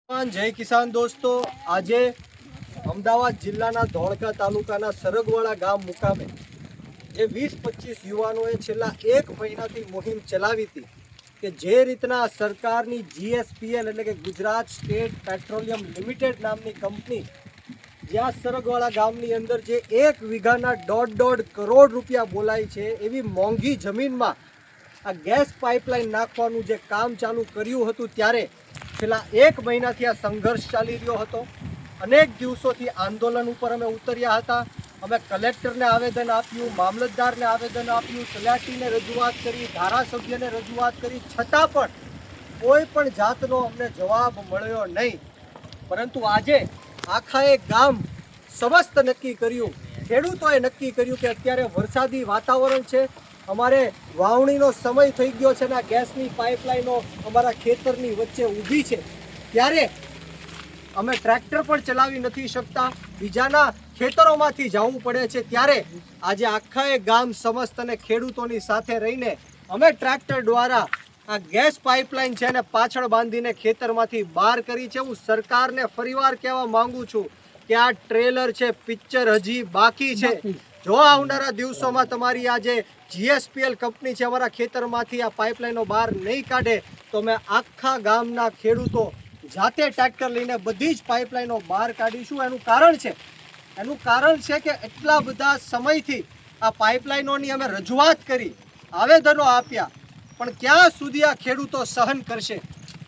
જય કિસાન દોસ્તો, આજે અમદાવાદ જિલ્લાના ધોળકા તાલુકાના સરગવાડા ગામ મુકામે જે 20-25 યુવાનોએ છેલ્લા એક મહિનાથી મુહિમ ચલાવી હતી કે જે રીતના સરકારની GSPL એટલે કે ગુજરાત સ્ટેટ પેટ્રોલિયમ લિમિટેડ નામની કંપની જ્યાં સરગવાડા ગામની અંદર જે 1 વીઘાના 1.5 કરોડ રૂપિયા બોલાય છે એવી મોંઘી જમીનમાં આ ગેસ પાઇપલાઇન નાખવાનું જે કામ ચાલુ કર્યું હતું ત્યારે છેલ્લા એક મહિનાથી આ સંઘર્ષ ચાલી રહ્યો હતો। અનેક દિવસોથી આંદોલન ઉપર અમે ઉતર્યા હતા। અમે કલેક્ટરને આવેદન આપ્યું, મામલતદારને આવેદન આપ્યું, તલાટીને રજૂઆત કરી, ધારાસભ્યને રજૂઆત કરી, છતાં પણ કોઈ પણ જાતનો અમને જવાબ મળ્યો નહીં। પરંતુ આજે આખા એક ગામ સમસ્ત નક્કી કર્યું, ખેડૂતોએ નક્કી કર્યું કે અત્યારે વરસાદી વાતાવરણ છે, અમારે વાવણીનો સમય થઈ ગયો છે ને ગેસની પાઇપલાઇનો અમારા ખેતરની વચ્ચે ઊભી છે, ત્યારે અમે ટ્રેક્ટર પણ ચલાવી નથી શકતા, બીજાના ખેતરોમાંથી જવું પડે છે। ત્યારે આજે આખા એક ગામ સમસ્ત અને ખેડૂતોની સાથે રહીને અમે ટ્રેક્ટર દ્વારા આ ગેસ પાઇપલાઇન છે ને પાછળ બાંધીને ખેતરમાંથી બહાર કરી છે। હું સરકારને ફરીવાર કહેવા માંગુ છું કે આ ટ્રેલર છે, પિક્ચર હજી બાકી છે। જો આવનારા દિવસોમાં તમારી આ જે GSPL કંપની છે અમારા ખેતરમાંથી આ પાઇપલાઇનો બહાર નહીં કાઢે તો અમે આખા ગામના ખેડૂતો જાતે ટ્રેક્ટર લઈને બધી જ પાઇપલાઇનો બહાર કાઢીશું। એનું કારણ છે કે એટલા બધા સમયથી આ પાઇપલાઇનોની અમે રજૂઆત કરી, આવેદનો આપ્યા, પણ ક્યાં સુધી આ ખેડૂતો સહન કરશે?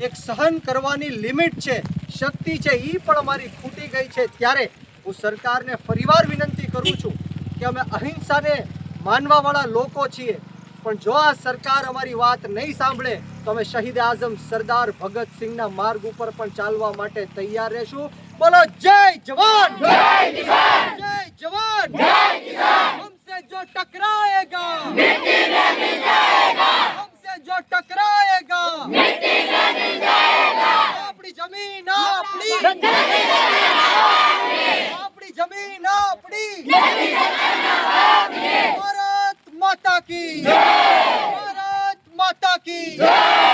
એક સહન કરવાની લિમિટ છે, શક્તિ છે, એ પણ અમારી ખૂટી ગઈ છે। ત્યારે હું સરકારને ફરીવાર વિનંતી કરું છું કે અમે અહિંસાને માનવાવાળા લોકો છીએ, પણ જો આ સરકાર અમારી વાત નહીં સાંભળે તો અમે શહીદ આઝમ સરદાર ભગતસિંહના માર્ગ ઉપર પણ ચાલવા માટે તૈયાર રહેશું। બોલો જય જવાન, જય કિસાન, જય જવાન, જય કિસાન। हमसे जो टकराएगा मिट्टी में मिल जाएगा, हमसे जो टकराएगा मिट्टी में मिल जाएगा। अपनी जमीन अपनी, अपनी जमीन अपनी, भारत माता की जय, भारत माता की जय।